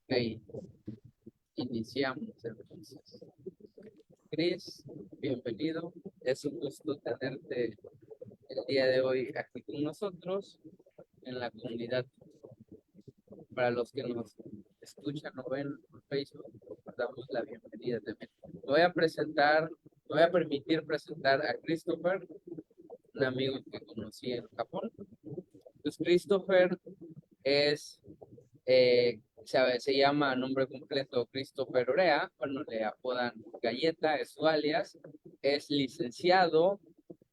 Ok, iniciamos entonces. Chris, bienvenido. Es un gusto tenerte el día de hoy aquí con nosotros en la comunidad. Para los que nos escuchan o ven por Facebook, les damos la bienvenida también. Me voy a permitir presentar a Christopher, un amigo que conocí en Japón. Pues Christopher es se llama nombre completo Christopher Orea, bueno, le apodan Galleta, es su alias, es licenciado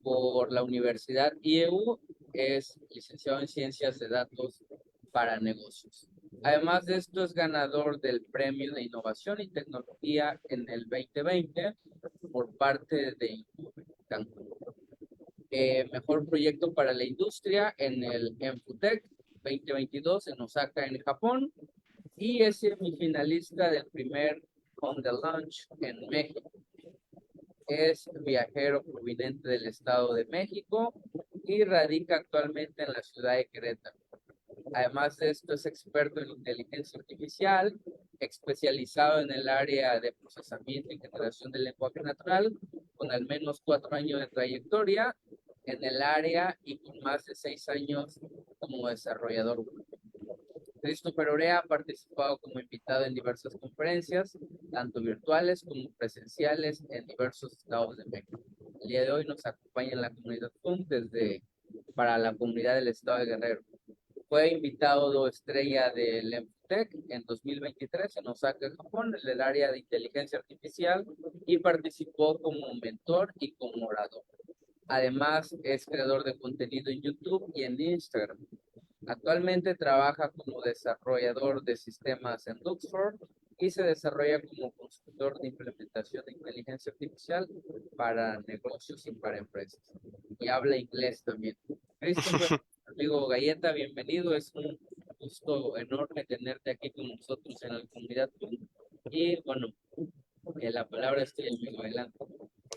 por la Universidad IEU, es licenciado en Ciencias de Datos para Negocios. Además de esto, es ganador del Premio de Innovación y Tecnología en el 2020 por parte de Cancún. Mejor proyecto para la industria en el Enfutec 2022 en Osaka, en Japón, y es semifinalista del primer On the Launch en México. Es viajero proveniente del Estado de México y radica actualmente en la ciudad de Querétaro. Además de esto, es experto en inteligencia artificial, especializado en el área de procesamiento y generación de lenguaje natural, con al menos 4 años de trayectoria en el área y con más de 6 años como desarrollador. Christopher Orea ha participado como invitado en diversas conferencias, tanto virtuales como presenciales en diversos estados de México. El día de hoy nos acompaña en la comunidad FUM para la comunidad del estado de Guerrero. Fue invitado estrella del EMTEC en 2023 en Osaka, Japón, en el área de inteligencia artificial, y participó como mentor y como orador. Además, es creador de contenido en YouTube y en Instagram. Actualmente trabaja como desarrollador de sistemas en Luxford y se desarrolla como consultor de implementación de inteligencia artificial para negocios y para empresas. Y habla inglés también. Christopher, amigo Galleta, bienvenido. Es un gusto enorme tenerte aquí con nosotros en la comunidad. Y bueno, la palabra es tuya, amigo. Adelante.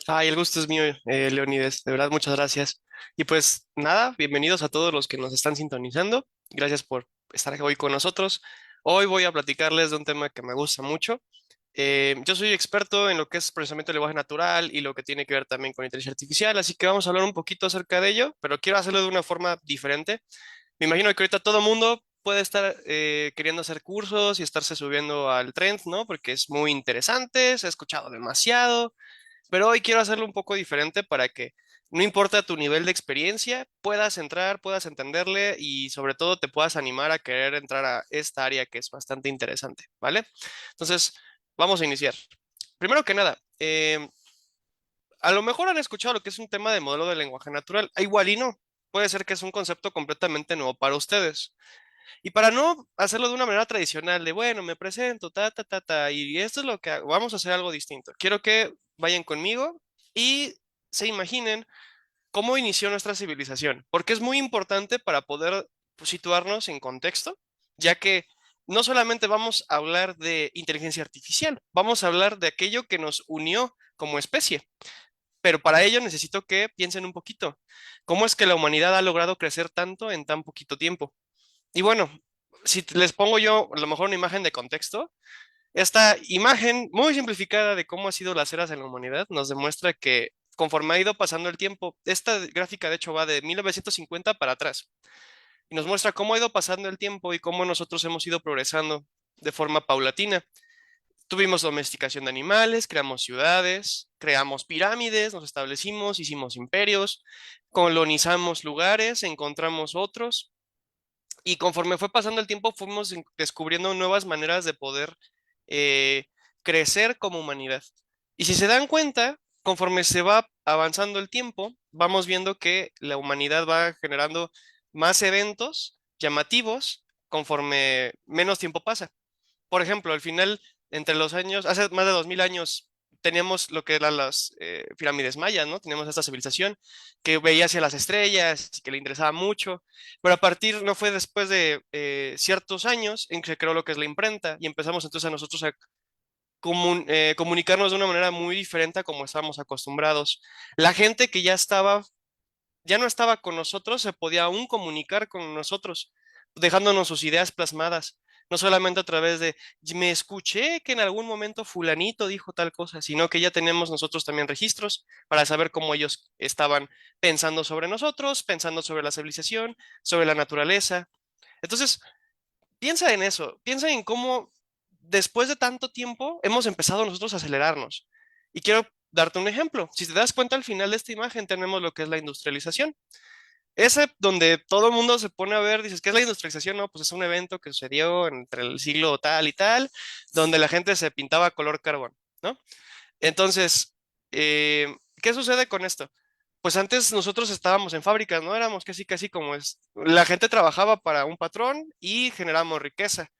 Ay, el gusto es mío, Leonides. De verdad, muchas gracias. Y pues nada, bienvenidos a todos los que nos están sintonizando. Gracias por estar hoy con nosotros. Hoy voy a platicarles de un tema que me gusta mucho. Yo soy experto en lo que es procesamiento de lenguaje natural y lo que tiene que ver también con inteligencia artificial, así que vamos a hablar un poquito acerca de ello, pero quiero hacerlo de una forma diferente. Me imagino que ahorita todo el mundo puede estar queriendo hacer cursos y estarse subiendo al trend, ¿no? Porque es muy interesante, se ha escuchado demasiado. Pero hoy quiero hacerlo un poco diferente para que no importa tu nivel de experiencia, puedas entrar, puedas entenderle y sobre todo te puedas animar a querer entrar a esta área que es bastante interesante, ¿vale? Entonces, vamos a iniciar. Primero que nada, a lo mejor han escuchado lo que es un tema de modelo de lenguaje natural. Igual y no. Puede ser que es un concepto completamente nuevo para ustedes. Y para no hacerlo de una manera tradicional, de bueno, me presento, y esto es lo que hago, vamos a hacer algo distinto. Quiero que vayan conmigo y se imaginen cómo inició nuestra civilización, porque es muy importante para poder pues, situarnos en contexto, ya que no solamente vamos a hablar de inteligencia artificial, vamos a hablar de aquello que nos unió como especie. Pero para ello necesito que piensen un poquito. ¿Cómo es que la humanidad ha logrado crecer tanto en tan poquito tiempo? Y bueno, si les pongo yo a lo mejor una imagen de contexto, esta imagen muy simplificada de cómo han sido las eras en la humanidad nos demuestra que conforme ha ido pasando el tiempo, esta gráfica de hecho va de 1950 para atrás y nos muestra cómo ha ido pasando el tiempo y cómo nosotros hemos ido progresando de forma paulatina. Tuvimos domesticación de animales, creamos ciudades, creamos pirámides, nos establecimos, hicimos imperios, colonizamos lugares, encontramos otros. Y conforme fue pasando el tiempo, fuimos descubriendo nuevas maneras de poder eh, crecer como humanidad. Y si se dan cuenta, conforme se va avanzando el tiempo, vamos viendo que la humanidad va generando más eventos llamativos conforme menos tiempo pasa. Por ejemplo, al final, entre los años, hace más de 2000 años, teníamos lo que eran las pirámides mayas, ¿no? Teníamos esta civilización que veía hacia las estrellas, que le interesaba mucho, pero a partir, no fue después de ciertos años en que se creó lo que es la imprenta y empezamos entonces a nosotros a comunicarnos de una manera muy diferente a como estábamos acostumbrados. La gente que ya no estaba con nosotros, se podía aún comunicar con nosotros, dejándonos sus ideas plasmadas. no solamente a través de me escuché que en algún momento fulanito dijo tal cosa, sino que ya tenemos nosotros también registros para saber cómo ellos estaban pensando sobre nosotros, pensando sobre la civilización, sobre la naturaleza. Entonces, piensa en eso, piensa en cómo después de tanto tiempo hemos empezado nosotros a acelerarnos. Y quiero darte un ejemplo. Si te das cuenta, al final de esta imagen tenemos lo que es la industrialización. Ese donde todo el mundo se pone a ver, dices, ¿qué es la industrialización? No, pues es un evento que sucedió entre el siglo tal y tal, donde la gente se pintaba color carbón, ¿no? Entonces, ¿qué sucede con esto? Pues antes nosotros estábamos en fábricas, ¿no? Éramos casi, casi como es. La gente trabajaba para un patrón y generamos riqueza.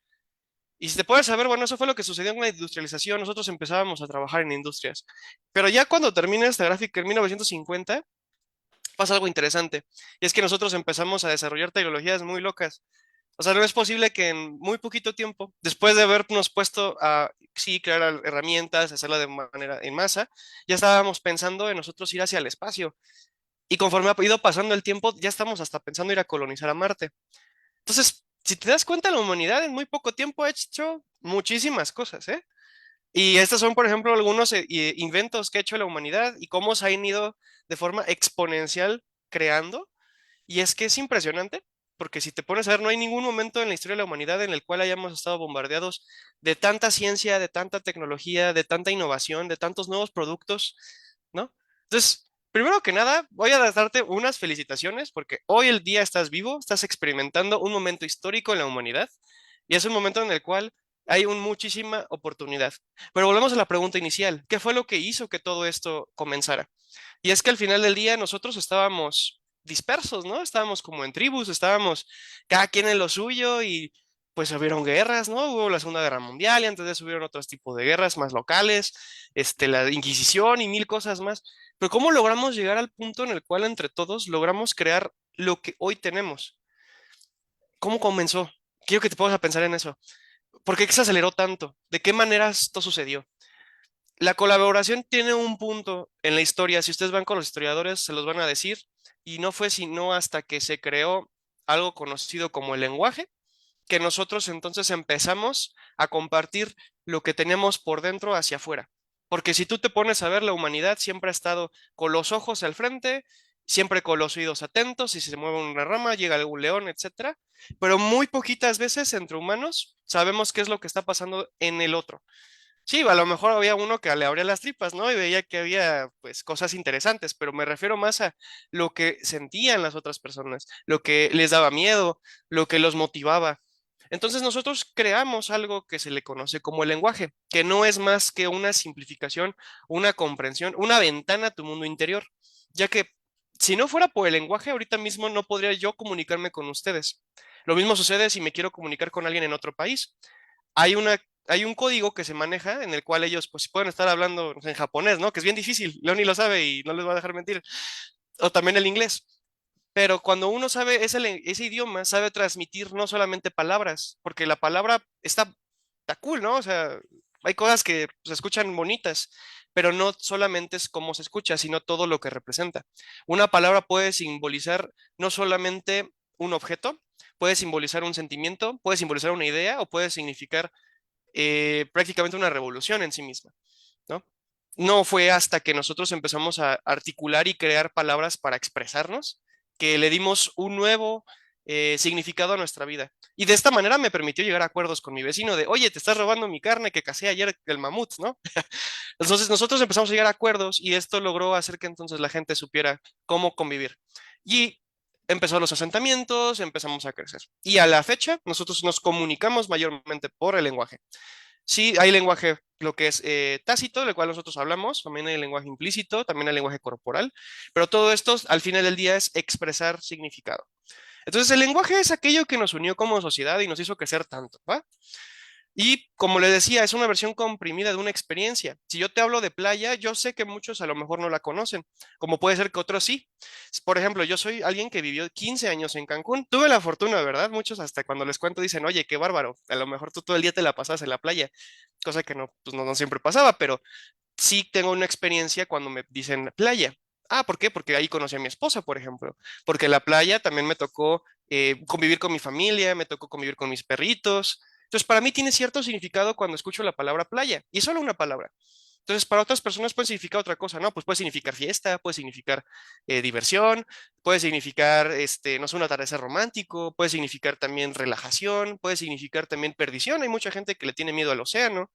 Y si te puedes saber, bueno, eso fue lo que sucedió con la industrialización. Nosotros empezábamos a trabajar en industrias. Pero ya cuando termina esta gráfica en 1950 pasa algo interesante. Y es que nosotros empezamos a desarrollar tecnologías muy locas. O sea, no es posible que en muy poquito tiempo, después de habernos puesto a, sí, crear herramientas, hacerla de manera en masa, ya estábamos pensando en nosotros ir hacia el espacio. Y conforme ha ido pasando el tiempo, ya estamos hasta pensando ir a colonizar a Marte. Entonces, si te das cuenta, la humanidad en muy poco tiempo ha hecho muchísimas cosas, ¿eh? Y estos son, por ejemplo, algunos inventos que ha hecho la humanidad y cómo se han ido de forma exponencial creando. Y es que es impresionante, porque si te pones a ver, no hay ningún momento en la historia de la humanidad en el cual hayamos estado bombardeados de tanta ciencia, de tanta tecnología, de tanta innovación, de tantos nuevos productos, ¿no? Entonces, primero que nada, voy a darte unas felicitaciones porque hoy el día estás vivo, estás experimentando un momento histórico en la humanidad y es un momento en el cual hay muchísima oportunidad. Pero volvemos a la pregunta inicial, ¿qué fue lo que hizo que todo esto comenzara? Y es que al final del día nosotros estábamos dispersos, ¿no? Estábamos como en tribus, estábamos cada quien en lo suyo y pues hubieron guerras, ¿no? Hubo la Segunda Guerra Mundial y antes de eso hubieron otros tipos de guerras más locales, la Inquisición y mil cosas más. Pero ¿cómo logramos llegar al punto en el cual entre todos logramos crear lo que hoy tenemos? ¿Cómo comenzó? Quiero que te pongas a pensar en eso. ¿Por qué se aceleró tanto? ¿De qué manera esto sucedió? La colaboración tiene un punto en la historia, si ustedes van con los historiadores, se los van a decir, y no fue sino hasta que se creó algo conocido como el lenguaje, que nosotros entonces empezamos a compartir lo que tenemos por dentro hacia afuera. Porque si tú te pones a ver, la humanidad siempre ha estado con los ojos al frente, siempre con los oídos atentos, si se mueve una rama, llega algún león, etcétera, pero muy poquitas veces entre humanos sabemos qué es lo que está pasando en el otro. Sí, a lo mejor había uno que le abría las tripas, ¿no? Y veía que había, pues, cosas interesantes, pero me refiero más a lo que sentían las otras personas, lo que les daba miedo, lo que los motivaba. Entonces nosotros creamos algo que se le conoce como el lenguaje, que no es más que una simplificación, una comprensión, una ventana a tu mundo interior, ya que si no fuera por el lenguaje, ahorita mismo no podría yo comunicarme con ustedes. Lo mismo sucede si me quiero comunicar con alguien en otro país. Hay una, hay un código que se maneja en el cual ellos pues pueden estar hablando no sé, en japonés, ¿no? Que es bien difícil, Leoni lo sabe y no les va a dejar mentir, o también el inglés. Pero cuando uno sabe ese idioma, sabe transmitir no solamente palabras, porque la palabra está cool, ¿no? O sea, hay cosas que se escuchan bonitas, pero no solamente es cómo se escucha, sino todo lo que representa. Una palabra puede simbolizar no solamente un objeto, puede simbolizar un sentimiento, puede simbolizar una idea o puede significar prácticamente una revolución en sí misma, ¿no? No fue hasta que nosotros empezamos a articular y crear palabras para expresarnos que le dimos un nuevo significado a nuestra vida. Y de esta manera me permitió llegar a acuerdos con mi vecino de, oye, te estás robando mi carne que cazé ayer el mamut, ¿no? Entonces nosotros empezamos a llegar a acuerdos y esto logró hacer que entonces la gente supiera cómo convivir. Y empezó los asentamientos, empezamos a crecer. Y a la fecha nosotros nos comunicamos mayormente por el lenguaje. Sí, hay lenguaje, lo que es tácito, del cual nosotros hablamos, también hay lenguaje implícito, también hay lenguaje corporal, pero todo esto al final del día es expresar significado. Entonces, el lenguaje es aquello que nos unió como sociedad y nos hizo crecer tanto, ¿va? Y como les decía, es una versión comprimida de una experiencia. Si yo te hablo de playa, yo sé que muchos a lo mejor no la conocen, como puede ser que otros sí. Por ejemplo, yo soy alguien que vivió 15 años en Cancún. Tuve la fortuna, ¿verdad? Muchos hasta cuando les cuento dicen, oye, qué bárbaro, a lo mejor tú todo el día te la pasas en la playa, cosa que no, pues no siempre pasaba, pero sí tengo una experiencia cuando me dicen playa. Ah, ¿por qué? Porque ahí conocí a mi esposa, por ejemplo. Porque en la playa también me tocó convivir con mi familia, me tocó convivir con mis perritos. Entonces, para mí tiene cierto significado cuando escucho la palabra playa, y es solo una palabra. Entonces, para otras personas puede significar otra cosa, ¿no? Pues puede significar fiesta, puede significar diversión, puede significar, no sé, un atardecer romántico, puede significar también relajación, puede significar también perdición. Hay mucha gente que le tiene miedo al océano,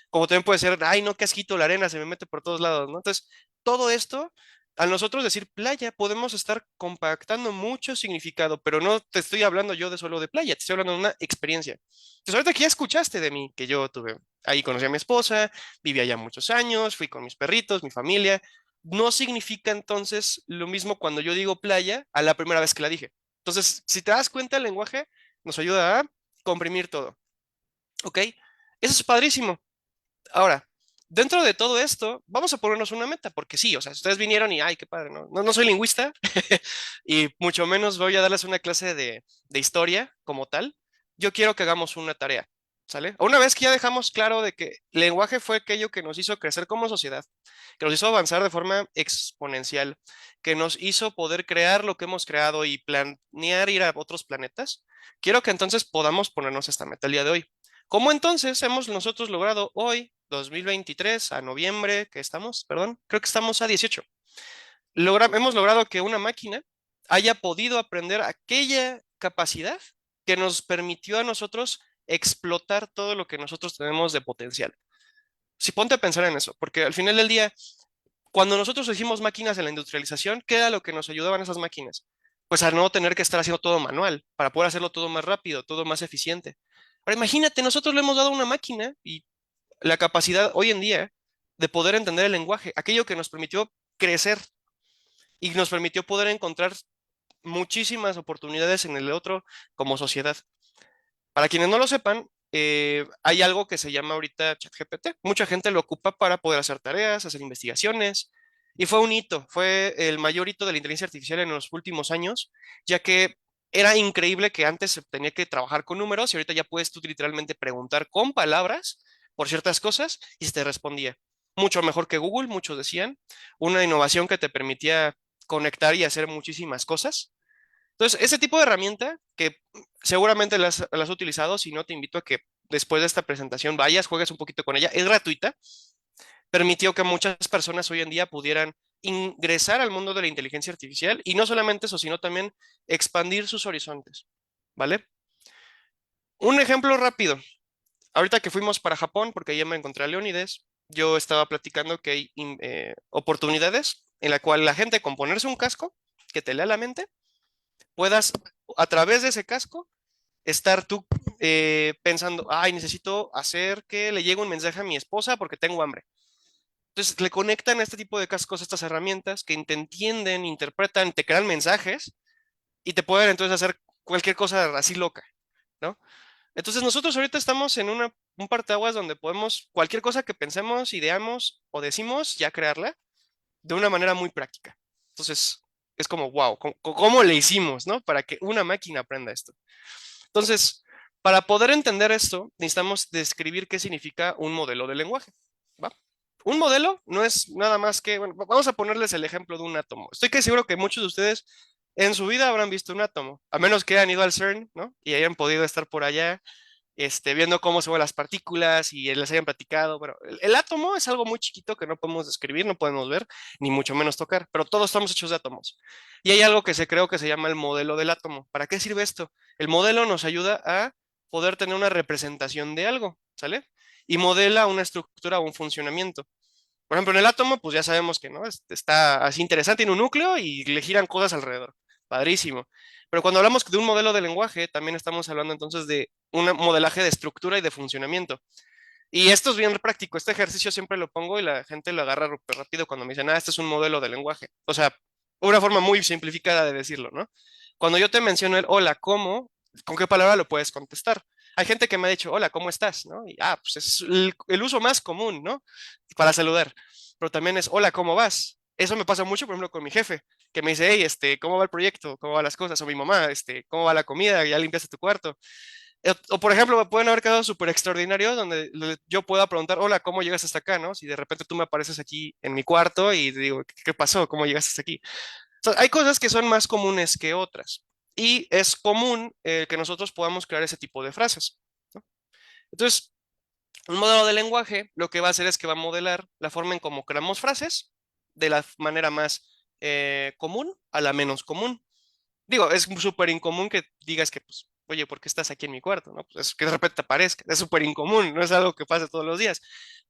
como también puede ser, ay, no, qué asquito la arena, se me mete por todos lados, ¿no? Entonces, todo esto, al nosotros decir playa, podemos estar compactando mucho significado, pero no te estoy hablando yo de solo de playa, te estoy hablando de una experiencia. Entonces, ahorita que ya escuchaste de mí, que yo tuve, ahí conocí a mi esposa, viví allá muchos años, fui con mis perritos, mi familia, no significa entonces lo mismo cuando yo digo playa a la primera vez que la dije. Entonces, si te das cuenta, el lenguaje nos ayuda a comprimir todo, ¿ok? Eso es padrísimo. Ahora, dentro de todo esto, vamos a ponernos una meta, porque sí, o sea, ustedes vinieron y, ay, qué padre, no soy lingüista y mucho menos voy a darles una clase de historia como tal. Yo quiero que hagamos una tarea, ¿sale? Una vez que ya dejamos claro de que el lenguaje fue aquello que nos hizo crecer como sociedad, que nos hizo avanzar de forma exponencial, que nos hizo poder crear lo que hemos creado y planear ir a otros planetas, quiero que entonces podamos ponernos esta meta el día de hoy. ¿Cómo entonces hemos nosotros logrado hoy, 2023, a noviembre, que estamos, perdón, creo que estamos a 18, hemos logrado que una máquina haya podido aprender aquella capacidad que nos permitió a nosotros explotar todo lo que nosotros tenemos de potencial? Si ponte a pensar en eso, porque al final del día, cuando nosotros hicimos máquinas en la industrialización, ¿qué era lo que nos ayudaban esas máquinas? Pues a no tener que estar haciendo todo manual, para poder hacerlo todo más rápido, todo más eficiente. Ahora imagínate, nosotros le hemos dado una máquina y la capacidad hoy en día de poder entender el lenguaje, aquello que nos permitió crecer y nos permitió poder encontrar muchísimas oportunidades en el otro como sociedad. Para quienes no lo sepan, hay algo que se llama ahorita ChatGPT. Mucha gente lo ocupa para poder hacer tareas, hacer investigaciones, y fue un hito, fue el mayor hito de la inteligencia artificial en los últimos años, ya que era increíble que antes se tenía que trabajar con números y ahorita ya puedes tú literalmente preguntar con palabras por ciertas cosas y se te respondía. Mucho mejor que Google, muchos decían, una innovación que te permitía conectar y hacer muchísimas cosas. Entonces, ese tipo de herramienta que seguramente las has utilizado, si no, te invito a que después de esta presentación vayas, juegues un poquito con ella, es gratuita, permitió que muchas personas hoy en día pudieran ingresar al mundo de la inteligencia artificial y no solamente eso, sino también expandir sus horizontes, ¿vale? Un ejemplo rápido, ahorita que fuimos para Japón, porque ya me encontré a Leónides, yo estaba platicando que hay oportunidades en la cual la gente con ponerse un casco que te lea la mente, puedas a través de ese casco estar tú pensando, ay, necesito hacer que le llegue un mensaje a mi esposa porque tengo hambre. Entonces le conectan a este tipo de cascos estas herramientas que te entienden, interpretan, te crean mensajes y te pueden entonces hacer cualquier cosa así loca, ¿no? Entonces nosotros ahorita estamos en un parteaguas donde podemos cualquier cosa que pensemos, ideamos o decimos, ya crearla de una manera muy práctica. Entonces es como, wow, ¿cómo le hicimos, no? Para que una máquina aprenda esto. Entonces, para poder entender esto, necesitamos describir qué significa un modelo de lenguaje, ¿va? Un modelo no es nada más que, bueno, vamos a ponerles el ejemplo de un átomo. Estoy que seguro que muchos de ustedes en su vida habrán visto un átomo, a menos que hayan ido al CERN, ¿no? Y hayan podido estar por allá, viendo cómo se ven las partículas y les hayan platicado. Bueno, el átomo es algo muy chiquito que no podemos describir, no podemos ver, ni mucho menos tocar, pero todos estamos hechos de átomos. Y hay algo que se creó que se llama el modelo del átomo. ¿Para qué sirve esto? El modelo nos ayuda a poder tener una representación de algo, ¿sale? Y modela una estructura o un funcionamiento. Por ejemplo, en el átomo, pues ya sabemos que no. Está así interesante, tiene un núcleo y le giran cosas alrededor. Padrísimo. Pero cuando hablamos de un modelo de lenguaje, también estamos hablando entonces de un modelaje de estructura y de funcionamiento. Y esto es bien práctico. Este ejercicio siempre lo pongo y la gente lo agarra súper rápido cuando me dicen, ah, este es un modelo de lenguaje. O sea, una forma muy simplificada de decirlo, ¿no? Cuando yo te menciono el hola, ¿cómo? ¿Con qué palabra lo puedes contestar? Hay gente que me ha dicho, hola, ¿cómo estás? ¿No? Y, pues es el uso más común, ¿no? Para saludar. Pero también es, hola, ¿cómo vas? Eso me pasa mucho, por ejemplo, con mi jefe, que me dice, hey, ¿cómo va el proyecto? ¿Cómo van las cosas? O mi mamá, ¿cómo va la comida? ¿Ya limpiaste tu cuarto? O, por ejemplo, me pueden haber quedado súper extraordinarios donde yo pueda preguntar, hola, ¿cómo llegas hasta acá? ¿No? Si de repente tú me apareces aquí en mi cuarto y te digo, ¿qué pasó? ¿Cómo llegaste hasta aquí? O sea, hay cosas que son más comunes que otras. Y es común que nosotros podamos crear ese tipo de frases, ¿no? Entonces, un modelo de lenguaje lo que va a hacer es que va a modelar la forma en cómo creamos frases de la manera más común a la menos común. Digo, es súper incomún que digas que, pues, oye, ¿por qué estás aquí en mi cuarto? ¿No? Pues es que de repente te aparezca. Es súper incomún, no es algo que pase todos los días.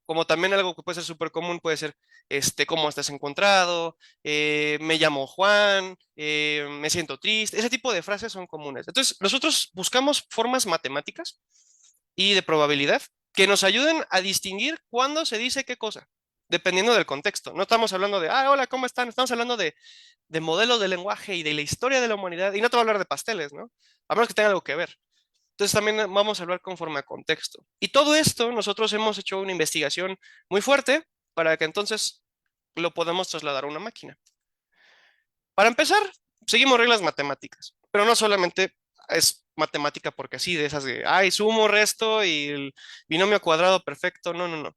Como también algo que puede ser súper común puede ser, ¿cómo estás encontrado? Me llamo Juan, me siento triste. Ese tipo de frases son comunes. Entonces, nosotros buscamos formas matemáticas y de probabilidad que nos ayuden a distinguir cuándo se dice qué cosa, dependiendo del contexto. No estamos hablando de, hola, ¿cómo están? Estamos hablando de modelos de lenguaje y de la historia de la humanidad. Y no te voy a hablar de pasteles, ¿no? A menos que tenga algo que ver. Entonces también vamos a hablar conforme a contexto. Y todo esto nosotros hemos hecho una investigación muy fuerte para que entonces lo podamos trasladar a una máquina. Para empezar, seguimos reglas matemáticas, pero no solamente es matemática porque sí, de esas de, sumo, resto y el binomio cuadrado perfecto. No, no, no.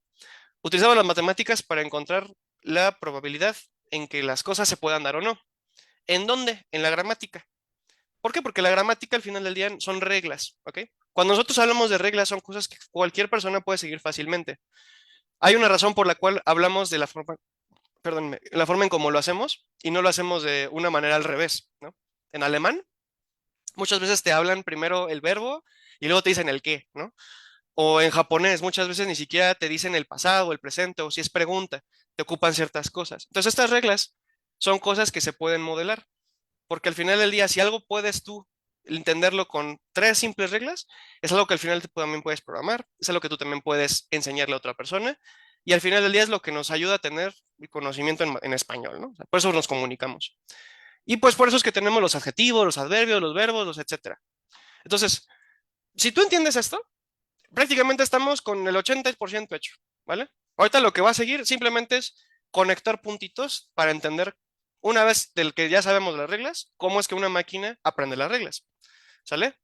Utilizamos las matemáticas para encontrar la probabilidad en que las cosas se puedan dar o no. ¿En dónde? En la gramática. ¿Por qué? Porque la gramática al final del día son reglas, ¿ok? Cuando nosotros hablamos de reglas son cosas que cualquier persona puede seguir fácilmente. Hay una razón por la cual hablamos de la forma, perdón, la forma en cómo lo hacemos y no lo hacemos de una manera al revés, ¿no? En alemán, muchas veces te hablan primero el verbo y luego te dicen el qué, ¿no? O en japonés, muchas veces ni siquiera te dicen el pasado, el presente, o si es pregunta, te ocupan ciertas cosas. Entonces, estas reglas son cosas que se pueden modelar, porque al final del día, si algo puedes tú entenderlo con tres simples reglas, es algo que al final tú también puedes programar, es algo que tú también puedes enseñarle a otra persona, y al final del día es lo que nos ayuda a tener el conocimiento en español, ¿no? O sea, por eso nos comunicamos. Y pues por eso es que tenemos los adjetivos, los adverbios, los verbos, los etcétera. Entonces, si tú entiendes esto, prácticamente estamos con el 80% hecho, ¿vale? Ahorita lo que va a seguir simplemente es conectar puntitos para entender, una vez del que ya sabemos las reglas, cómo es que una máquina aprende las reglas, ¿sale?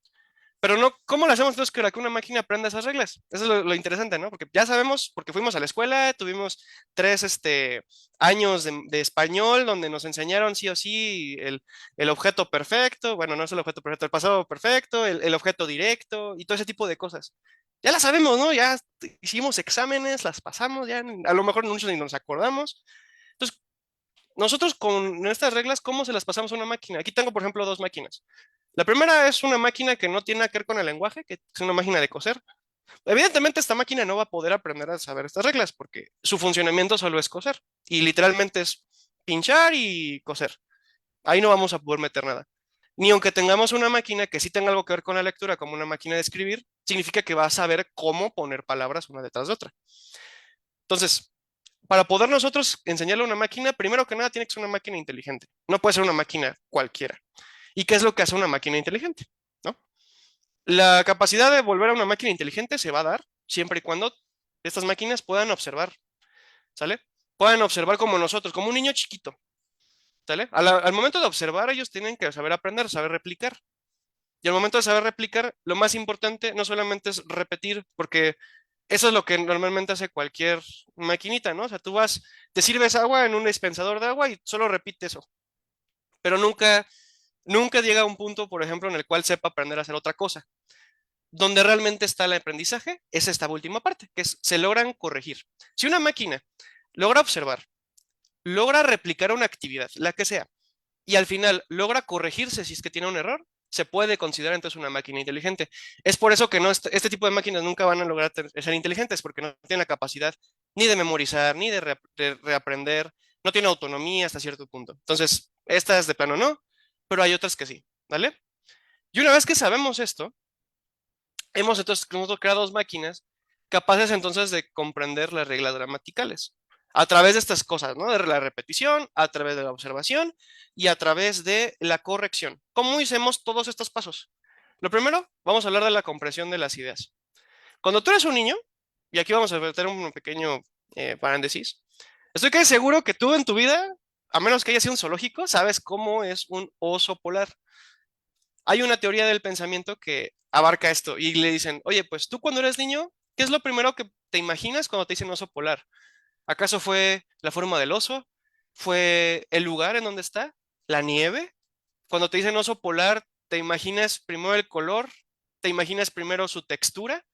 Pero no, ¿cómo lo hacemos entonces para que una máquina aprenda esas reglas? Eso es lo interesante, ¿no? Porque ya sabemos, porque fuimos a la escuela, tuvimos 3 años de español donde nos enseñaron sí o sí el objeto perfecto, bueno, no es el objeto perfecto, el pasado perfecto, el objeto directo y todo ese tipo de cosas. Ya las sabemos, ¿no? Ya hicimos exámenes, las pasamos, ya a lo mejor muchos ni nos acordamos. Entonces, nosotros con estas reglas, ¿cómo se las pasamos a una máquina? Aquí tengo, por ejemplo, dos máquinas. La primera es una máquina que no tiene nada que ver con el lenguaje, que es una máquina de coser. Evidentemente, esta máquina no va a poder aprender a saber estas reglas porque su funcionamiento solo es coser. Y literalmente es pinchar y coser. Ahí no vamos a poder meter nada. Ni aunque tengamos una máquina que sí tenga algo que ver con la lectura, como una máquina de escribir, significa que va a saber cómo poner palabras una detrás de otra. Entonces, para poder nosotros enseñarle a una máquina, primero que nada tiene que ser una máquina inteligente. No puede ser una máquina cualquiera. ¿Y qué es lo que hace una máquina inteligente? ¿No? La capacidad de volver a una máquina inteligente se va a dar siempre y cuando estas máquinas puedan observar, ¿sale? Puedan observar como nosotros, como un niño chiquito, ¿sale? Al momento de observar, ellos tienen que saber aprender, saber replicar. Y al momento de saber replicar, lo más importante no solamente es repetir, porque eso es lo que normalmente hace cualquier maquinita, ¿no? O sea, tú vas, te sirves agua en un dispensador de agua y solo repite eso, pero nunca llega a un punto, por ejemplo, en el cual sepa aprender a hacer otra cosa. Donde realmente está el aprendizaje es esta última parte, que es se logran corregir. Si una máquina logra observar, logra replicar una actividad, la que sea, y al final logra corregirse si es que tiene un error, se puede considerar entonces una máquina inteligente. Es por eso que no, este tipo de máquinas nunca van a lograr ser inteligentes, porque no tienen la capacidad ni de memorizar, ni de reaprender, no tiene autonomía hasta cierto punto. Entonces, estas de plano no, pero hay otras que sí, ¿vale? Y una vez que sabemos esto, hemos entonces nosotros creado dos máquinas capaces entonces de comprender las reglas gramaticales a través de estas cosas, ¿no? De la repetición, a través de la observación y a través de la corrección. ¿Cómo hicimos todos estos pasos? Lo primero, vamos a hablar de la comprensión de las ideas. Cuando tú eres un niño, y aquí vamos a meter un pequeño paréntesis, estoy casi seguro que tú en tu vida, a menos que hayas sido un zoológico, sabes cómo es un oso polar. Hay una teoría del pensamiento que abarca esto y le dicen, oye, pues tú cuando eres niño, ¿qué es lo primero que te imaginas cuando te dicen oso polar? ¿Acaso fue la forma del oso? ¿Fue el lugar en donde está? ¿La nieve? Cuando te dicen oso polar, ¿te imaginas primero el color? ¿Te imaginas primero su textura?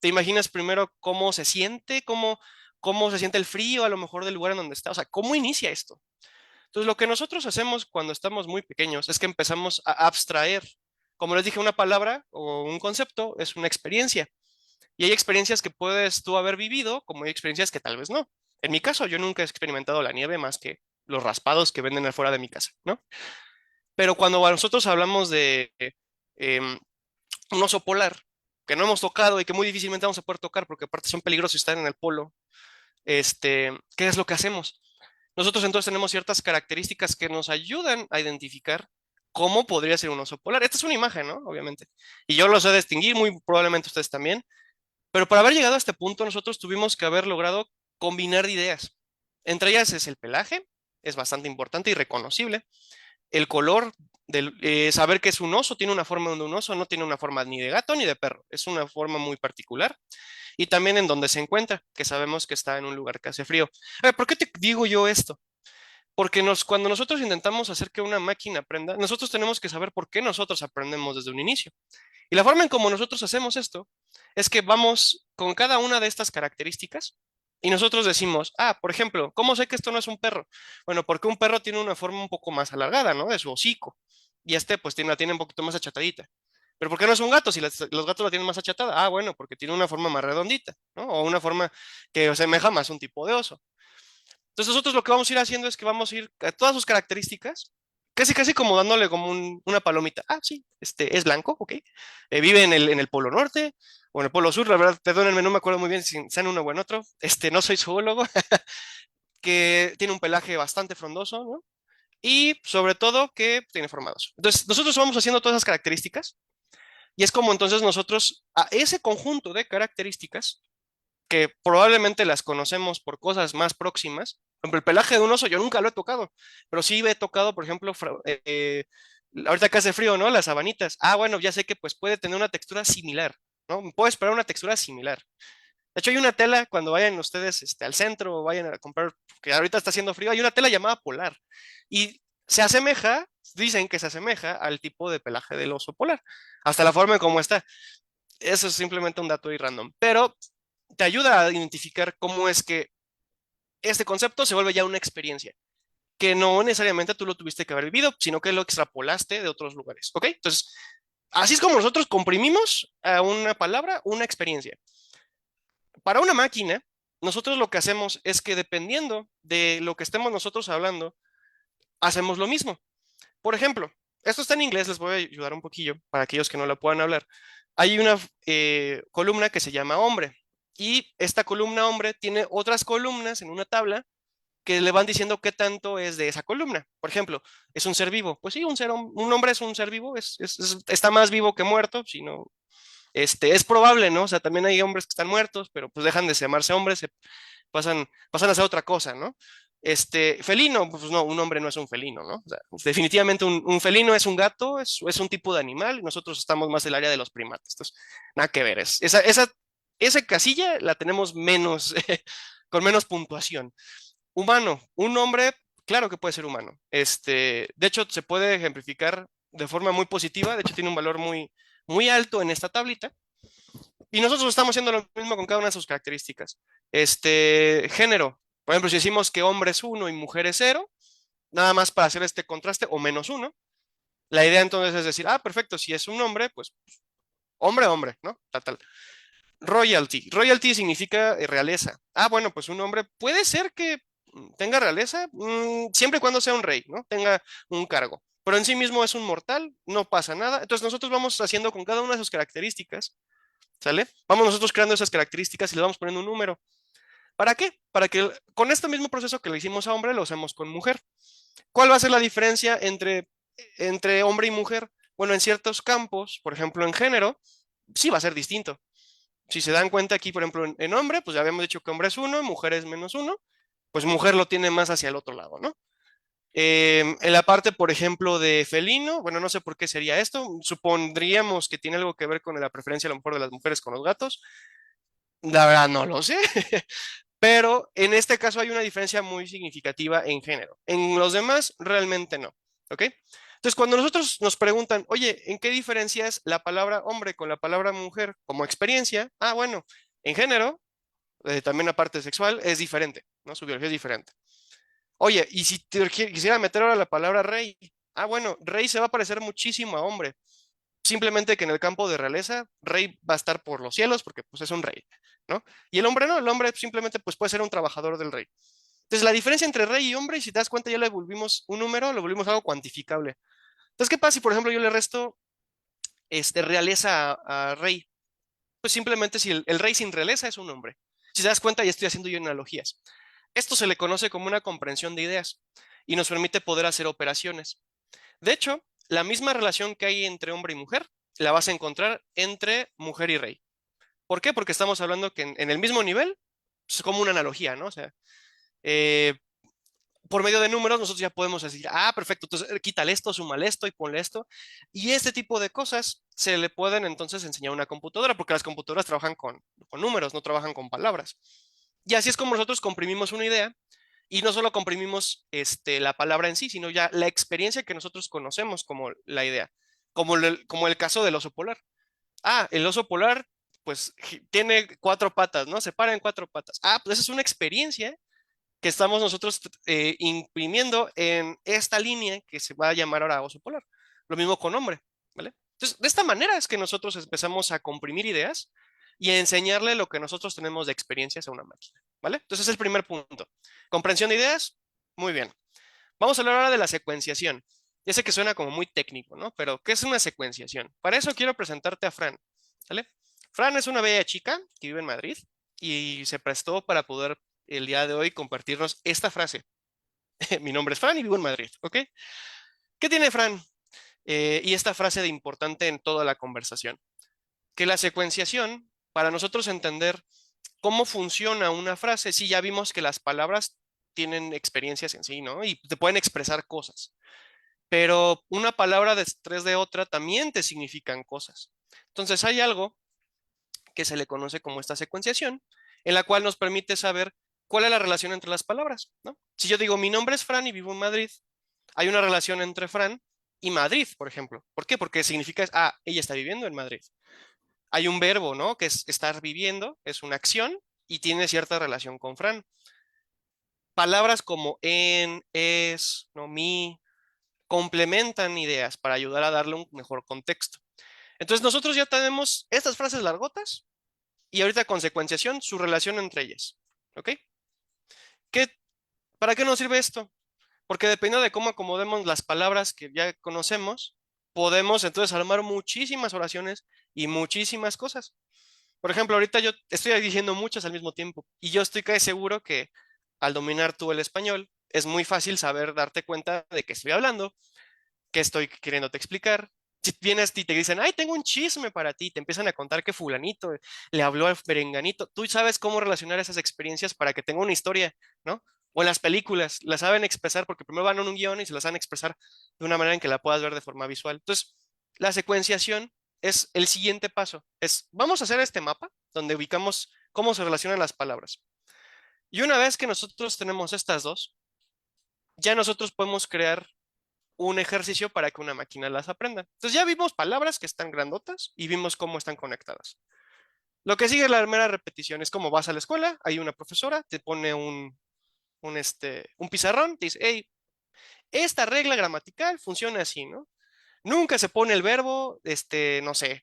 te imaginas primero cómo se siente, cómo se siente el frío a lo mejor del lugar en donde está, o sea, cómo inicia esto. Entonces, lo que nosotros hacemos cuando estamos muy pequeños es que empezamos a abstraer. Como les dije, una palabra o un concepto es una experiencia. Y hay experiencias que puedes tú haber vivido, como hay experiencias que tal vez no. En mi caso, yo nunca he experimentado la nieve más que los raspados que venden afuera de mi casa, ¿no? Pero cuando nosotros hablamos de em, un oso polar, que no hemos tocado y que muy difícilmente vamos a poder tocar porque aparte son peligrosos y están en el polo, ¿qué es lo que hacemos? Nosotros entonces tenemos ciertas características que nos ayudan a identificar cómo podría ser un oso polar. Esta es una imagen, ¿no? Obviamente. Y yo lo sé distinguir, muy probablemente ustedes también. Pero para haber llegado a este punto, nosotros tuvimos que haber logrado combinar ideas. Entre ellas es el pelaje, es bastante importante y reconocible. El color, saber que es un oso, tiene una forma de un oso, no tiene una forma ni de gato ni de perro, es una forma muy particular. Y también en donde se encuentra, que sabemos que está en un lugar que hace frío. A ver, ¿por qué te digo yo esto? Porque cuando nosotros intentamos hacer que una máquina aprenda, nosotros tenemos que saber por qué nosotros aprendemos desde un inicio. Y la forma en cómo nosotros hacemos esto es que vamos con cada una de estas características y nosotros decimos, por ejemplo, ¿cómo sé que esto no es un perro? Bueno, porque un perro tiene una forma un poco más alargada, ¿no? De su hocico. Y pues la tiene un poquito más achatadita. Pero ¿por qué no es un gato si los gatos la tienen más achatada? Bueno, porque tiene una forma más redondita, ¿no? O una forma que asemeja más a un tipo de oso. Entonces nosotros lo que vamos a ir haciendo es que vamos a ir a todas sus características, casi casi como dándole como una palomita. Sí, es blanco, ok. Vive en el Polo Norte o en el Polo Sur, la verdad, perdónenme, no me acuerdo muy bien si sean uno o en otro. No soy zoólogo, que tiene un pelaje bastante frondoso, ¿no? Y sobre todo que tiene formados. Entonces nosotros vamos haciendo todas esas características y es como entonces nosotros a ese conjunto de características que probablemente las conocemos por cosas más próximas. Por ejemplo, el pelaje de un oso yo nunca lo he tocado, pero sí he tocado, por ejemplo, ahorita que hace frío, ¿no? Las sabanitas. Bueno, ya sé que pues puede tener una textura similar, ¿no? Puedo esperar una textura similar. De hecho, hay una tela, cuando vayan ustedes al centro o vayan a comprar, que ahorita está haciendo frío, hay una tela llamada polar y se asemeja, dicen que se asemeja al tipo de pelaje del oso polar, hasta la forma en cómo está. Eso es simplemente un dato ahí random, pero te ayuda a identificar cómo es que este concepto se vuelve ya una experiencia, que no necesariamente tú lo tuviste que haber vivido, sino que lo extrapolaste de otros lugares, ¿ok? Entonces, así es como nosotros comprimimos a una palabra una experiencia. Para una máquina, nosotros lo que hacemos es que dependiendo de lo que estemos nosotros hablando, hacemos lo mismo. Por ejemplo, esto está en inglés, les voy a ayudar un poquillo para aquellos que no la puedan hablar. Hay una columna que se llama hombre y esta columna hombre tiene otras columnas en una tabla que le van diciendo qué tanto es de esa columna. Por ejemplo, es un ser vivo. Pues sí, un hombre es un ser vivo, está más vivo que muerto, sino, es probable, ¿no? O sea, también hay hombres que están muertos, pero pues dejan de llamarse hombres, pasan a ser otra cosa, ¿no? Felino, pues no, un hombre no es un felino, ¿no? O sea, definitivamente un felino es un gato, es un tipo de animal, y nosotros estamos más en el área de los primates. Entonces, nada que ver. Esa casilla la tenemos menos, con menos puntuación. Humano, un hombre, claro que puede ser humano. De hecho, se puede ejemplificar de forma muy positiva, de hecho, tiene un valor muy, muy alto en esta tablita. Y nosotros estamos haciendo lo mismo con cada una de sus características. Género, por ejemplo, si decimos que hombre es 1 y mujer es 0, nada más para hacer este contraste, o -1, la idea entonces es decir, perfecto, si es un hombre, pues hombre, hombre, ¿no? Tal, tal. Royalty. Royalty significa realeza. Bueno, pues un hombre puede ser que tenga realeza, siempre y cuando sea un rey, ¿no? Tenga un cargo. Pero en sí mismo es un mortal, no pasa nada. Entonces nosotros vamos haciendo con cada una de sus características, ¿sale? Vamos nosotros creando esas características y le vamos poniendo un número. ¿Para qué? Para que con este mismo proceso que le hicimos a hombre, lo hacemos con mujer. ¿Cuál va a ser la diferencia entre hombre y mujer? Bueno, en ciertos campos, por ejemplo, en género, sí va a ser distinto. Si se dan cuenta aquí, por ejemplo, en hombre, pues ya habíamos dicho que hombre es 1, mujer es -1, pues mujer lo tiene más hacia el otro lado, ¿no? En la parte, por ejemplo, de felino, bueno, no sé por qué sería esto, supondríamos que tiene algo que ver con la preferencia a lo mejor de las mujeres con los gatos, la verdad no lo sé, pero en este caso hay una diferencia muy significativa en género. En los demás, realmente no, ¿ok? Entonces Entonces, cuando nosotros nos preguntan, oye, ¿en qué diferencias la palabra hombre con la palabra mujer como experiencia? Ah, bueno, en género, también la parte sexual, es diferente, ¿no? Su biología es diferente. Oye, y si quisiera meter ahora la palabra rey, ah, bueno, rey se va a parecer muchísimo a hombre. Simplemente que en el campo de realeza, rey va a estar por los cielos porque pues es un rey, ¿no? Y el hombre no, el hombre simplemente pues puede ser un trabajador del rey. Entonces, la diferencia entre rey y hombre, si te das cuenta, ya le volvimos un número, lo volvimos algo cuantificable. Entonces, ¿qué pasa si, por ejemplo, yo le resto realeza a rey? Pues simplemente si el rey sin realeza es un hombre. Si te das cuenta, ya estoy haciendo yo analogías. Esto se le conoce como una comprensión de ideas y nos permite poder hacer operaciones. De hecho, la misma relación que hay entre hombre y mujer la vas a encontrar entre mujer y rey. ¿Por qué? Porque estamos hablando que en el mismo nivel es como una analogía, ¿no? O sea, eh, por medio de números nosotros ya podemos decir, ah, perfecto, entonces quítale esto, súmale esto y ponle esto. Y este tipo de cosas se le pueden entonces enseñar a una computadora, porque las computadoras trabajan con números, no trabajan con palabras. Y así es como nosotros comprimimos una idea y no solo comprimimos la palabra en sí, sino ya la experiencia que nosotros conocemos como la idea, como el caso del oso polar. Ah, el oso polar, pues tiene cuatro patas, ¿no? Se para en cuatro patas. Ah, pues esa es una experiencia que estamos nosotros imprimiendo en esta línea que se va a llamar ahora oso polar. Lo mismo con hombre, ¿vale? Entonces, de esta manera es que nosotros empezamos a comprimir ideas y a enseñarle lo que nosotros tenemos de experiencias a una máquina, ¿vale? Entonces, ese es el primer punto. Comprensión de ideas, muy bien. Vamos a hablar ahora de la secuenciación. Ya sé que suena como muy técnico, ¿no? Pero, ¿qué es una secuenciación? Para eso quiero presentarte a Fran, ¿vale? Fran es una bella chica que vive en Madrid y se prestó para poder el día de hoy compartirnos esta frase. Mi nombre es Fran y vivo en Madrid, ¿ok? ¿Qué tiene Fran? Y esta frase de importante en toda la conversación. Que la secuenciación, para nosotros entender cómo funciona una frase, sí, ya vimos que las palabras tienen experiencias en sí, ¿no? Y te pueden expresar cosas. Pero una palabra detrás de otra también te significan cosas. Entonces hay algo que se le conoce como esta secuenciación, en la cual nos permite saber cuál es la relación entre las palabras, ¿no? Si yo digo, mi nombre es Fran y vivo en Madrid, hay una relación entre Fran y Madrid, por ejemplo. ¿Por qué? Porque significa, ah, ella está viviendo en Madrid. Hay un verbo, ¿no? Que es estar viviendo, es una acción y tiene cierta relación con Fran. Palabras como en, es, no, mi, complementan ideas para ayudar a darle un mejor contexto. Entonces nosotros ya tenemos estas frases largotas y ahorita con secuenciación su relación entre ellas. ¿Ok? ¿Qué, ¿Para qué nos sirve esto? Porque dependiendo de cómo acomodemos las palabras que ya conocemos, podemos entonces armar muchísimas oraciones y muchísimas cosas. Por ejemplo, ahorita yo estoy diciendo muchas al mismo tiempo y yo estoy casi seguro que al dominar tú el español es muy fácil saber darte cuenta de qué estoy hablando, qué estoy queriéndote explicar. Si vienes y te dicen, ay, tengo un chisme para ti, te empiezan a contar que fulanito le habló al perenganito, tú sabes cómo relacionar esas experiencias para que tenga una historia, ¿no? O en las películas, las saben expresar porque primero van en un guión y se las saben expresar de una manera en que la puedas ver de forma visual. Entonces, la secuenciación es el siguiente paso. Es, vamos a hacer este mapa donde ubicamos cómo se relacionan las palabras. Y una vez que nosotros tenemos estas dos, ya nosotros podemos crear un ejercicio para que una máquina las aprenda. Entonces ya vimos palabras que están grandotas y vimos cómo están conectadas. Lo que sigue es la mera repetición. Es como vas a la escuela, hay una profesora, te pone un pizarrón, te dice, hey, esta regla gramatical funciona así, ¿no? Nunca se pone el verbo, no sé,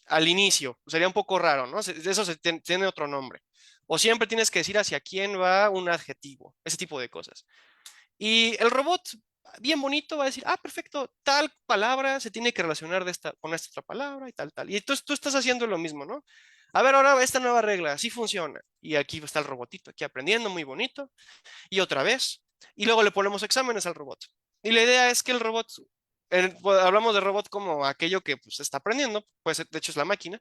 al inicio. Sería un poco raro, ¿no? Eso tiene otro nombre. O siempre tienes que decir hacia quién va un adjetivo, ese tipo de cosas. Y el robot, bien bonito, va a decir, ah, perfecto, tal palabra se tiene que relacionar con esta otra palabra y tal, tal. Y entonces tú estás haciendo lo mismo, ¿no? A ver, ahora esta nueva regla, así funciona. Y aquí está el robotito, aquí aprendiendo, muy bonito. Y otra vez. Y luego le ponemos exámenes al robot. Y la idea es que el robot, pues, hablamos de robot como aquello que pues, está aprendiendo, pues de hecho es la máquina.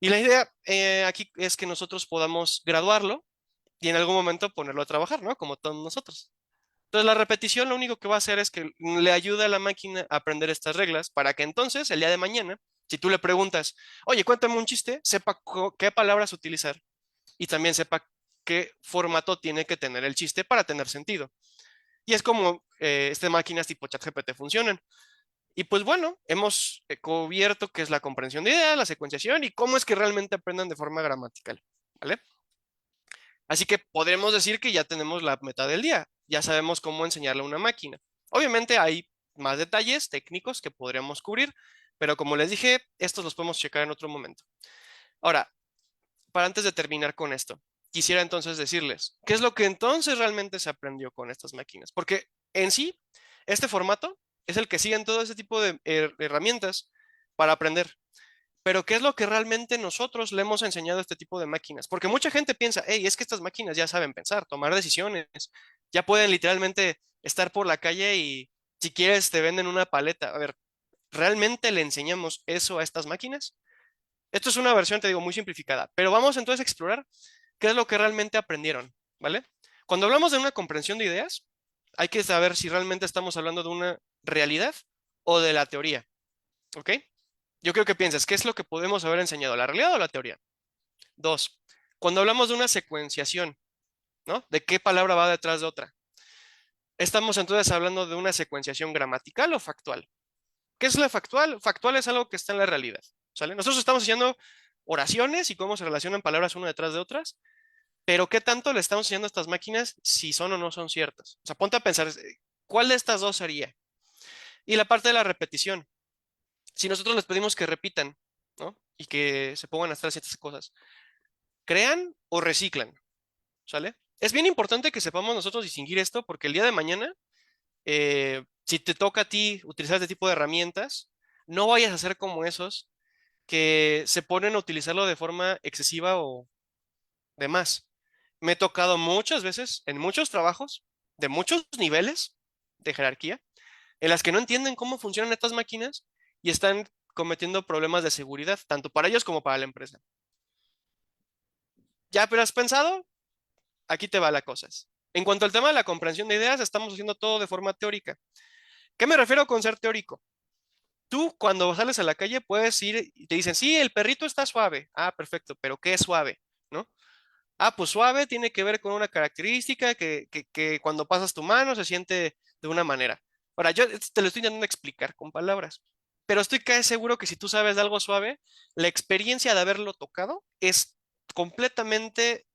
Y la idea aquí es que nosotros podamos graduarlo y en algún momento ponerlo a trabajar, ¿no? Como todos nosotros. Entonces, la repetición lo único que va a hacer es que le ayuda a la máquina a aprender estas reglas para que entonces, el día de mañana, si tú le preguntas, oye, cuéntame un chiste, sepa qué palabras utilizar y también sepa qué formato tiene que tener el chiste para tener sentido. Y es como estas máquinas tipo ChatGPT funcionan. Y pues bueno, hemos cubierto qué es la comprensión de ideas, la secuenciación y cómo es que realmente aprenden de forma gramatical, ¿vale? Así que podremos decir que ya tenemos la meta del día, ya sabemos cómo enseñarle a una máquina. Obviamente hay más detalles técnicos que podríamos cubrir, pero como les dije, estos los podemos checar en otro momento. Ahora, para antes de terminar con esto, quisiera entonces decirles, ¿qué es lo que entonces realmente se aprendió con estas máquinas? Porque en sí, este formato es el que siguen todo ese tipo de herramientas para aprender. Pero ¿qué es lo que realmente nosotros le hemos enseñado a este tipo de máquinas? Porque mucha gente piensa, hey, es que estas máquinas ya saben pensar, tomar decisiones, ya pueden literalmente estar por la calle y si quieres te venden una paleta. A ver, ¿realmente le enseñamos eso a estas máquinas? Esto es una versión, te digo, muy simplificada, pero vamos entonces a explorar qué es lo que realmente aprendieron, ¿vale? Cuando hablamos de una comprensión de ideas, hay que saber si realmente estamos hablando de una realidad o de la teoría, ¿ok? Yo creo que piensas, ¿qué es lo que podemos haber enseñado, la realidad o la teoría? Dos, cuando hablamos de una secuenciación, ¿no? ¿De qué palabra va detrás de otra? Estamos entonces hablando de una secuenciación gramatical o factual. ¿Qué es la factual? Factual es algo que está en la realidad, ¿sale? Nosotros estamos haciendo oraciones y cómo se relacionan palabras una detrás de otras, pero ¿qué tanto le estamos enseñando a estas máquinas si son o no son ciertas? O sea, ponte a pensar, ¿cuál de estas dos sería? Y la parte de la repetición. Si nosotros les pedimos que repitan, ¿no? Y que se pongan a hacer ciertas cosas, ¿crean o reciclan? ¿Sale? Es bien importante que sepamos nosotros distinguir esto porque el día de mañana, si te toca a ti utilizar este tipo de herramientas, no vayas a ser como esos que se ponen a utilizarlo de forma excesiva o de más. Me he tocado muchas veces en muchos trabajos de muchos niveles de jerarquía en las que no entienden cómo funcionan estas máquinas y están cometiendo problemas de seguridad, tanto para ellos como para la empresa. ¿Ya pero has pensado? Aquí te va la cosa. En cuanto al tema de la comprensión de ideas, estamos haciendo todo de forma teórica. ¿Qué me refiero con ser teórico? Tú cuando sales a la calle puedes ir y te dicen, sí, el perrito está suave. Ah, perfecto, pero ¿qué es suave? ¿No? Ah, pues suave tiene que ver con una característica que cuando pasas tu mano se siente de una manera. Ahora, yo te lo estoy intentando explicar con palabras, pero estoy casi seguro que si tú sabes de algo suave, la experiencia de haberlo tocado es completamente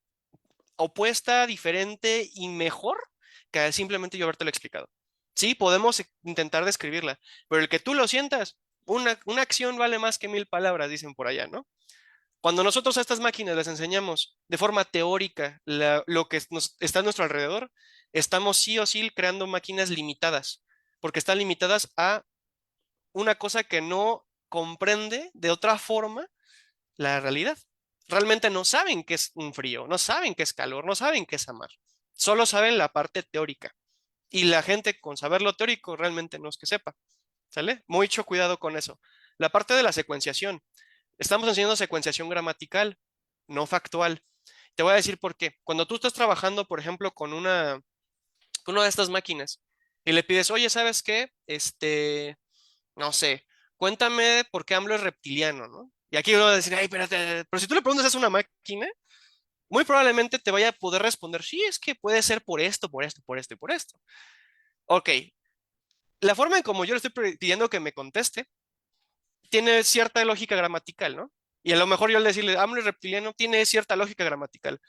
opuesta, diferente y mejor que simplemente yo habértelo explicado. Sí, podemos intentar describirla, pero el que tú lo sientas, una acción vale más que mil palabras, dicen por allá, ¿no? Cuando nosotros a estas máquinas les enseñamos de forma teórica lo que está a nuestro alrededor, estamos sí o sí creando máquinas limitadas, porque están limitadas a una cosa que no comprende de otra forma la realidad. Realmente no saben qué es un frío, no saben qué es calor, no saben qué es amar. Solo saben la parte teórica. Y la gente con saber lo teórico realmente no es que sepa. ¿Sale? Mucho cuidado con eso. La parte de la secuenciación. Estamos enseñando secuenciación gramatical, no factual. Te voy a decir por qué. Cuando tú estás trabajando, por ejemplo, con una de estas máquinas y le pides, oye, ¿sabes qué? No sé, cuéntame por qué AMLO es reptiliano, ¿no? Y aquí uno va a decir, ay, espérate, pero si tú le preguntas a una máquina, muy probablemente te vaya a poder responder, sí, es que puede ser por esto, por esto, por esto y por esto. Ok, la forma en como yo le estoy pidiendo que me conteste tiene cierta lógica gramatical, ¿no? Y a lo mejor yo al decirle, AMLO es reptiliano, tiene cierta lógica gramatical.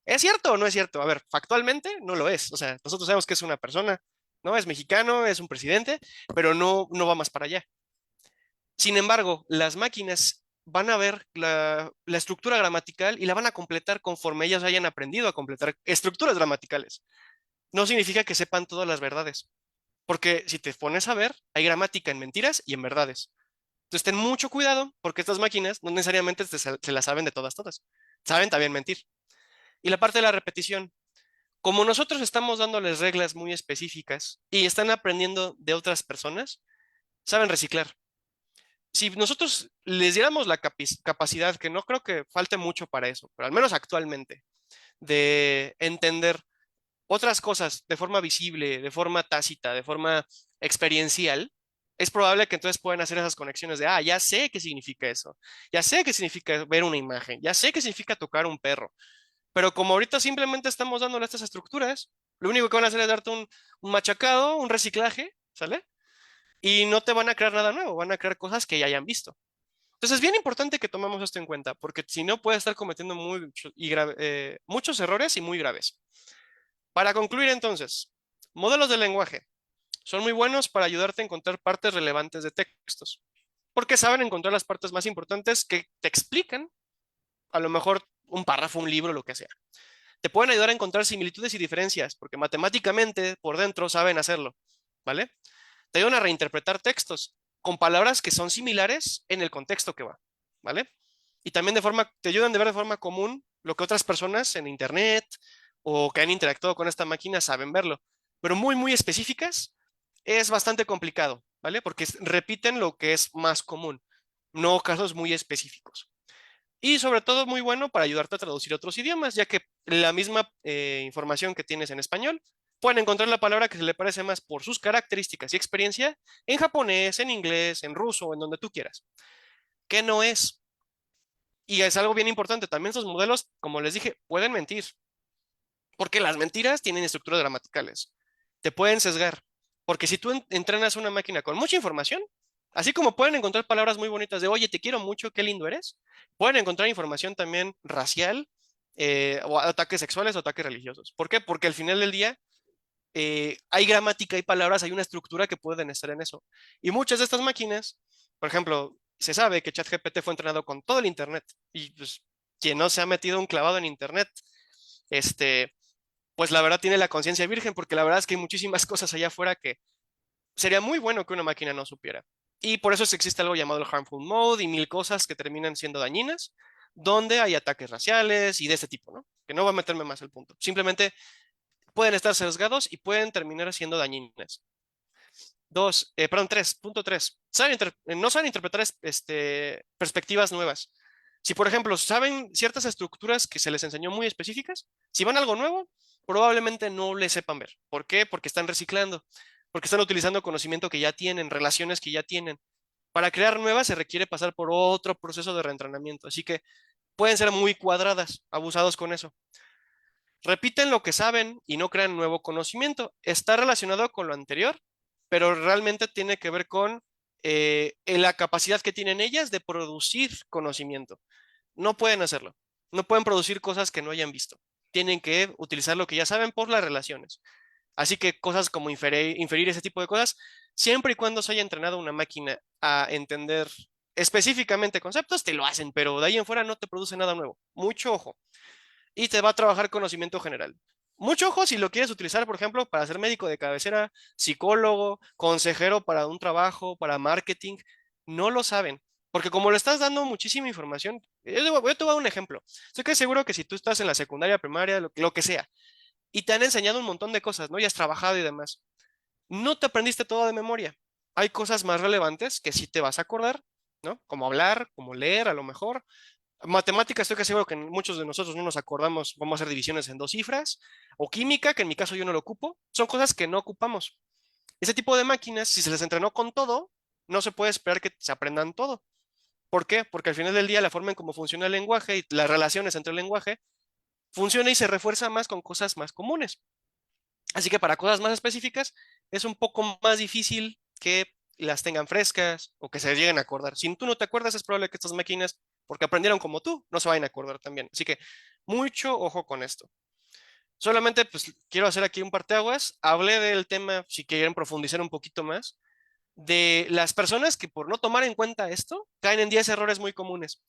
¿Es cierto o no es cierto? A ver, factualmente no lo es. O sea, nosotros sabemos que es una persona, ¿no? Es mexicano, es un presidente, pero no va más para allá. Sin embargo, las máquinas van a ver la estructura gramatical y la van a completar conforme ellas hayan aprendido a completar estructuras gramaticales. No significa que sepan todas las verdades, porque si te pones a ver, hay gramática en mentiras y en verdades. Entonces, ten mucho cuidado porque estas máquinas no necesariamente se las saben de todas, todas. Saben también mentir. Y la parte de la repetición, como nosotros estamos dándoles reglas muy específicas y están aprendiendo de otras personas, saben reciclar. Si nosotros les diéramos la capacidad, que no creo que falte mucho para eso, pero al menos actualmente, de entender otras cosas de forma visible, de forma tácita, de forma experiencial, es probable que entonces puedan hacer esas conexiones de, ah, ya sé qué significa eso, ya sé qué significa ver una imagen, ya sé qué significa tocar un perro, pero como ahorita simplemente estamos dándole estas estructuras, Lo único que van a hacer es darte un machacado, un reciclaje, ¿sale? Y no te van a crear nada nuevo, van a crear cosas que ya hayan visto. Entonces es bien importante que tomemos esto en cuenta, porque si no puedes estar cometiendo muchos errores y muy graves. Para concluir entonces, modelos de lenguaje son muy buenos para ayudarte a encontrar partes relevantes de textos, porque saben encontrar las partes más importantes que te explican, a lo mejor un párrafo, un libro, lo que sea. Te pueden ayudar a encontrar similitudes y diferencias, porque matemáticamente por dentro saben hacerlo, ¿vale? Te ayudan a reinterpretar textos con palabras que son similares en el contexto que va, ¿vale? Y también te ayudan de ver de forma común lo que otras personas en internet o que han interactuado con esta máquina saben verlo, pero muy, muy específicas es bastante complicado, ¿vale? Porque repiten lo que es más común, no casos muy específicos. Y sobre todo muy bueno para ayudarte a traducir otros idiomas, ya que la misma información que tienes en español, pueden encontrar la palabra que se le parece más por sus características y experiencia en japonés, en inglés, en ruso o en donde tú quieras. ¿Qué no es? Y es algo bien importante, también esos modelos, como les dije, pueden mentir, porque las mentiras tienen estructuras gramaticales. Te pueden sesgar, porque si tú entrenas una máquina con mucha información, así como pueden encontrar palabras muy bonitas de, oye, te quiero mucho, qué lindo eres, pueden encontrar información también racial, o ataques sexuales o ataques religiosos. ¿Por qué? Porque al final del día hay gramática, hay palabras, hay una estructura que pueden estar en eso. Y muchas de estas máquinas, por ejemplo, se sabe que ChatGPT fue entrenado con todo el Internet y pues quien no se ha metido un clavado en Internet, este, pues la verdad tiene la conciencia virgen, porque la verdad es que hay muchísimas cosas allá afuera que sería muy bueno que una máquina no supiera. Y por eso existe algo llamado el harmful mode y mil cosas que terminan siendo dañinas, donde hay ataques raciales y de este tipo, ¿no? Que no va a meterme más al punto. Simplemente pueden estar sesgados y pueden terminar siendo dañinas. Tres, punto tres, no saben interpretar perspectivas nuevas. Si, por ejemplo, saben ciertas estructuras que se les enseñó muy específicas, si van a algo nuevo, probablemente no le sepan ver. ¿Por qué? Porque están reciclando, porque están utilizando conocimiento que ya tienen, relaciones que ya tienen. Para crear nuevas se requiere pasar por otro proceso de reentrenamiento, así que pueden ser muy cuadradas, abusados con eso. Repiten lo que saben y no crean nuevo conocimiento. Está relacionado con lo anterior, pero realmente tiene que ver con en la capacidad que tienen ellas de producir conocimiento. No pueden hacerlo. No pueden producir cosas que no hayan visto. Tienen que utilizar lo que ya saben por las relaciones. Así que cosas como inferir ese tipo de cosas, siempre y cuando se haya entrenado una máquina a entender específicamente conceptos, te lo hacen, pero de ahí en fuera no te produce nada nuevo. Mucho ojo y te va a trabajar conocimiento general. Mucho ojo si lo quieres utilizar, por ejemplo, para ser médico de cabecera, psicólogo, consejero para un trabajo, para marketing. No lo saben, porque como le estás dando muchísima información, yo te voy a dar un ejemplo. Estoy que seguro que si tú estás en la secundaria, primaria, lo que sea, y te han enseñado un montón de cosas, ¿no? Y has trabajado y demás. No te aprendiste todo de memoria. Hay cosas más relevantes que sí te vas a acordar, ¿no? Como hablar, como leer, a lo mejor. Matemáticas, estoy casi seguro que muchos de nosotros no nos acordamos, vamos a hacer divisiones en dos cifras, o química, que en mi caso yo no lo ocupo, son cosas que no ocupamos. Ese tipo de máquinas, si se les entrenó con todo, no se puede esperar que se aprendan todo. ¿Por qué? Porque al final del día la forma en cómo funciona el lenguaje y las relaciones entre el lenguaje funciona y se refuerza más con cosas más comunes. Así que para cosas más específicas es un poco más difícil que las tengan frescas o que se lleguen a acordar. Si tú no te acuerdas, es probable que estas máquinas, porque aprendieron como tú, no se vayan a acordar también. Así que mucho ojo con esto. Solamente pues quiero hacer aquí un parteaguas. Hablé del tema, si quieren profundizar un poquito más, de las personas que por no tomar en cuenta esto caen en 10 errores muy comunes.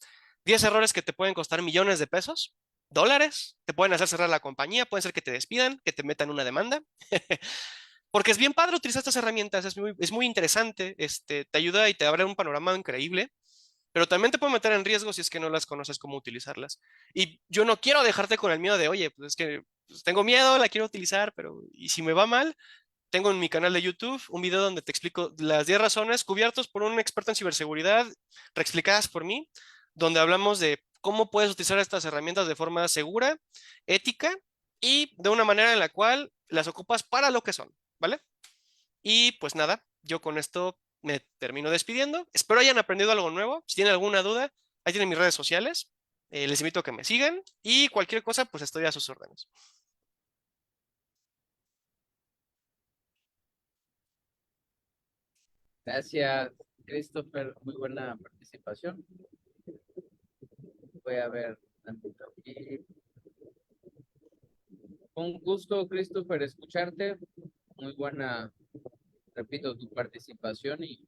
10 errores que te pueden costar millones de pesos, dólares, te pueden hacer cerrar la compañía, puede ser que te despidan, que te metan una demanda. Porque es bien padre utilizar estas herramientas, es muy interesante, te ayuda y te abre un panorama increíble, pero también te puede meter en riesgo si es que no las conoces cómo utilizarlas. Y yo no quiero dejarte con el miedo de, oye, pues es que pues, tengo miedo, la quiero utilizar, pero ¿y si me va mal? Tengo en mi canal de YouTube un video donde te explico las 10 razones cubiertos por un experto en ciberseguridad, reexplicadas por mí, donde hablamos de cómo puedes utilizar estas herramientas de forma segura, ética y de una manera en la cual las ocupas para lo que son, ¿vale? Y pues nada, yo con esto me termino despidiendo. Espero hayan aprendido algo nuevo. Si tienen alguna duda, ahí tienen mis redes sociales. Les invito a que me sigan y cualquier cosa, pues estoy a sus órdenes. Gracias, Christopher. Muy buena participación. Voy a ver tantito aquí. Un gusto, Christopher, escucharte. Muy buena, repito, tu participación y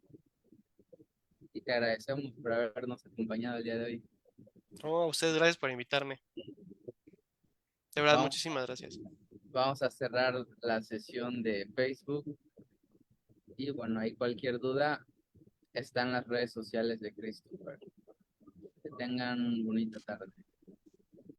te agradecemos por habernos acompañado el día de hoy. No, a ustedes gracias por invitarme. De verdad, Vamos, muchísimas gracias. vamos a cerrar la sesión de Facebook y bueno, ahí cualquier duda está en las redes sociales de Christopher. Que tengan bonita tarde.